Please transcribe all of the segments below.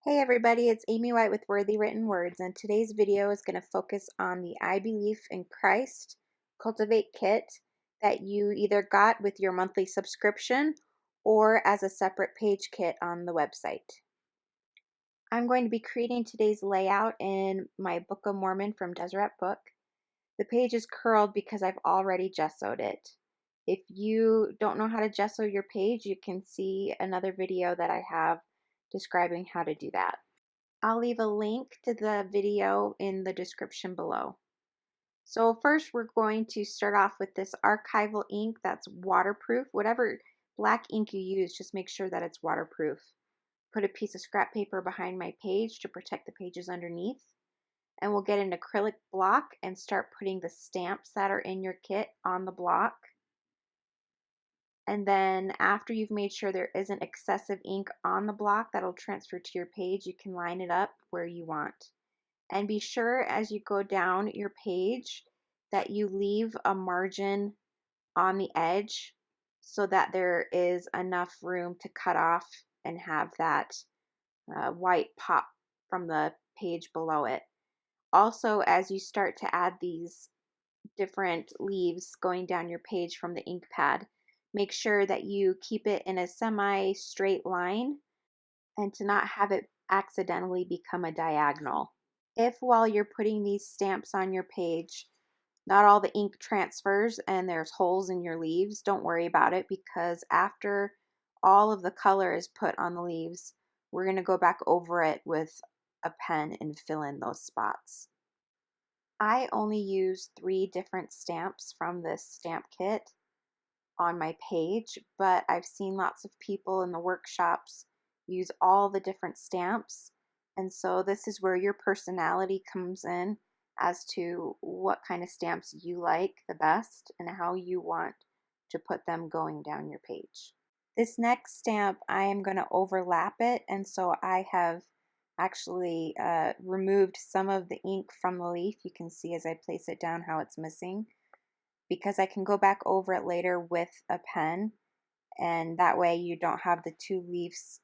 Hey everybody, it's Amy White with Worthy Written Words, and today's video is going to focus on the I Believe in Christ Cultivate Kit that you either got with your monthly subscription or as a separate page kit on the website. I'm going to be creating today's layout in my Book of Mormon from Deseret Book. The page is curled because I've already gessoed it. If you don't know how to gesso your page, you can see another video that I have describing how to do that. I'll leave a link to the video in the description below. So first we're going to start off with this archival ink that's waterproof. Whatever black ink you use, just make sure that it's waterproof. Put a piece of scrap paper behind my page to protect the pages underneath. And we'll get an acrylic block and start putting the stamps that are in your kit on the block. And then after you've made sure there isn't excessive ink on the block that'll transfer to your page, you can line it up where you want. And be sure as you go down your page that you leave a margin on the edge so that there is enough room to cut off and have that white pop from the page below it. Also, as you start to add these different leaves going down your page from the ink pad, make sure that you keep it in a semi-straight line and to not have it accidentally become a diagonal. If while you're putting these stamps on your page, not all the ink transfers and there's holes in your leaves, don't worry about it, because after all of the color is put on the leaves, we're going to go back over it with a pen and fill in those spots. I only use 3 different stamps from this stamp kit on my page, but I've seen lots of people in the workshops use all the different stamps, and so this is where your personality comes in as to what kind of stamps you like the best and how you want to put them going down your page. This next stamp, I am going to overlap it, and so I have actually removed some of the ink from the leaf. You can see as I place it down how it's missing, because I can go back over it later with a pen, and that way you don't have the 2 leaves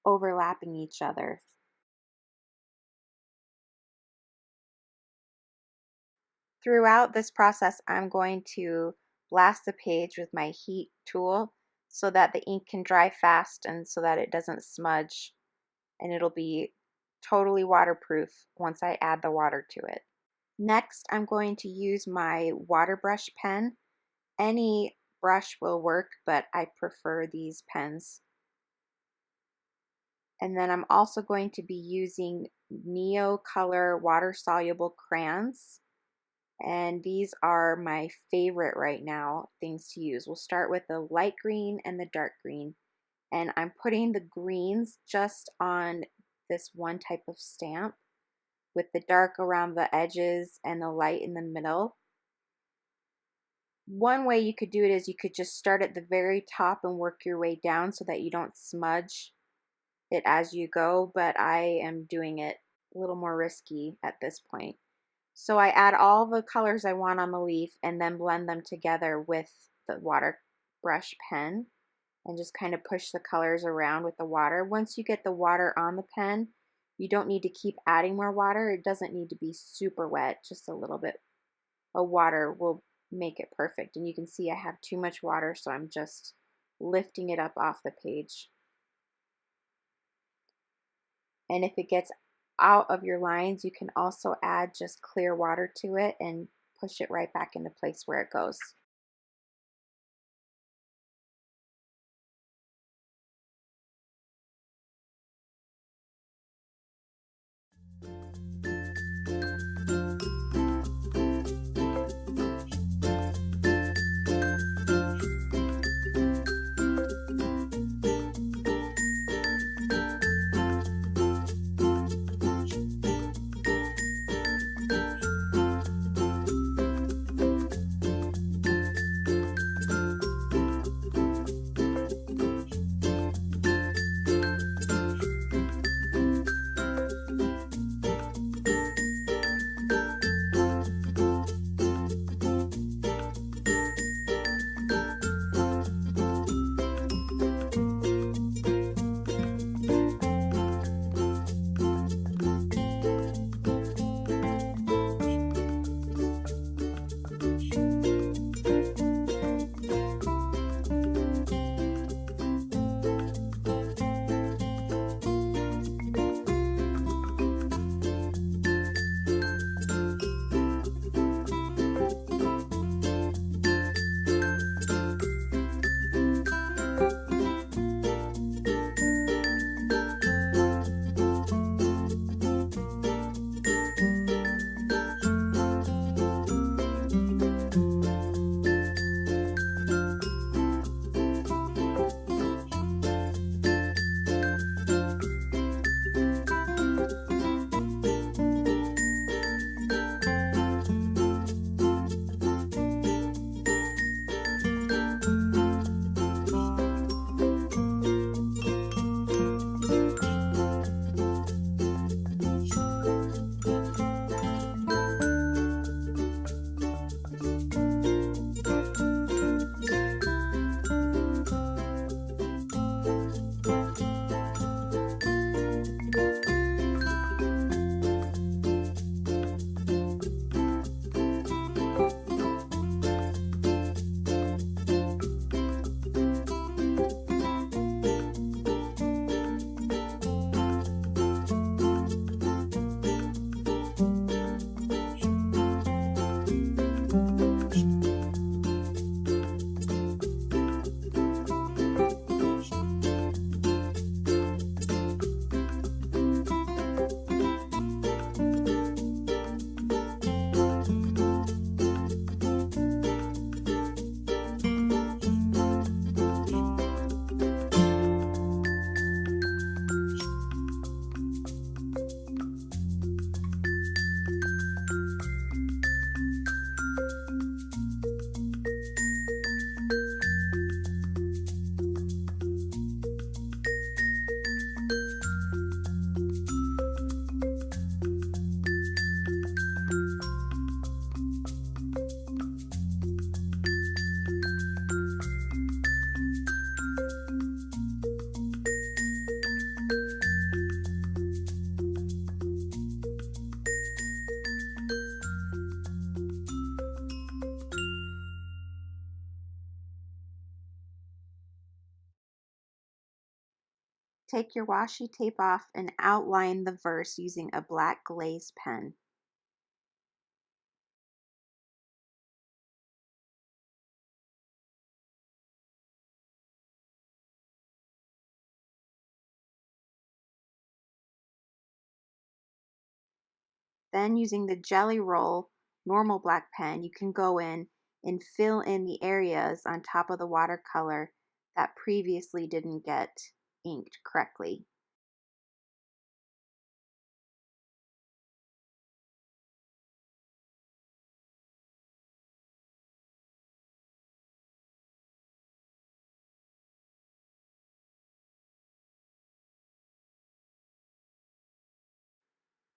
overlapping each other. Throughout this process, I'm going to blast the page with my heat tool so that the ink can dry fast and so that it doesn't smudge, and it'll be totally waterproof once I add the water to it. Next, I'm going to use my water brush pen. Any brush will work, but I prefer these pens. And then I'm also going to be using Neo Color water-soluble crayons. And these are my favorite right now things to use. We'll start with the light green and the dark green. And I'm putting the greens just on this one type of stamp, with the dark around the edges and the light in the middle. One way you could do it is you could just start at the very top and work your way down so that you don't smudge it as you go, but I am doing it a little more risky at this point. So I add all the colors I want on the leaf and then blend them together with the water brush pen and just kind of push the colors around with the water. Once you get the water on the pen, you don't need to keep adding more water. It doesn't need to be super wet, just a little bit of water will make it perfect. And you can see I have too much water, so I'm just lifting it up off the page. And if it gets out of your lines, you can also add just clear water to it and push it right back into place where it goes. Take your washi tape off and outline the verse using a black glaze pen. Then using the Jelly Roll normal black pen, you can go in and fill in the areas on top of the watercolor that previously didn't get inked correctly.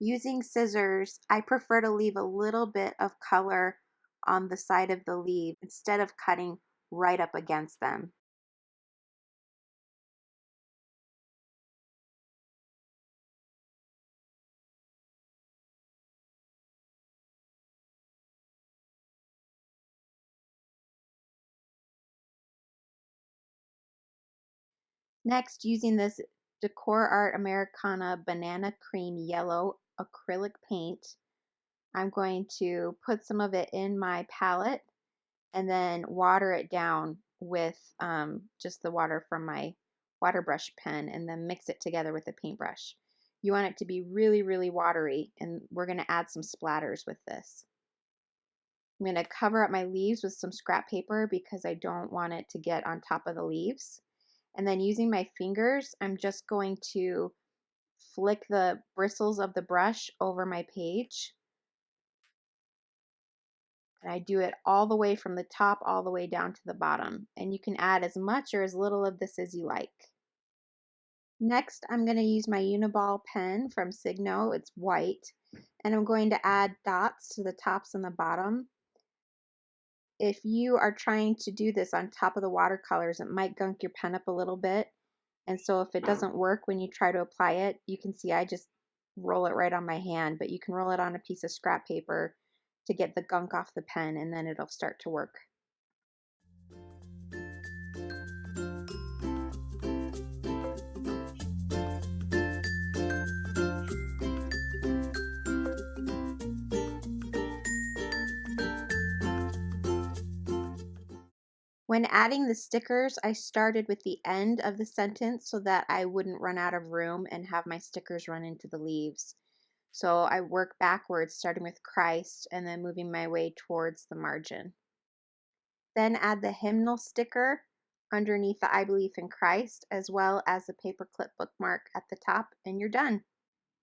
Using scissors, I prefer to leave a little bit of color on the side of the leaf instead of cutting right up against them. Next, using this Decor Art Americana Banana Cream Yellow acrylic paint, I'm going to put some of it in my palette and then water it down with just the water from my water brush pen and then mix it together with a paintbrush. You want it to be really, really watery, and we're going to add some splatters with this. I'm going to cover up my leaves with some scrap paper because I don't want it to get on top of the leaves. And then using my fingers, I'm just going to flick the bristles of the brush over my page. And I do it all the way from the top all the way down to the bottom. And you can add as much or as little of this as you like. Next, I'm going to use my Uniball pen from Signo. It's white. And I'm going to add dots to the tops and the bottom. If you are trying to do this on top of the watercolors, it might gunk your pen up a little bit. And so if it doesn't work when you try to apply it, you can see I just roll it right on my hand, but you can roll it on a piece of scrap paper to get the gunk off the pen, and then it'll start to work. When adding the stickers, I started with the end of the sentence so that I wouldn't run out of room and have my stickers run into the leaves. So I work backwards, starting with Christ and then moving my way towards the margin. Then add the hymnal sticker underneath the I Believe in Christ, as well as the paperclip bookmark at the top, and you're done.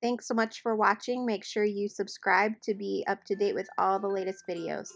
Thanks so much for watching. Make sure you subscribe to be up to date with all the latest videos.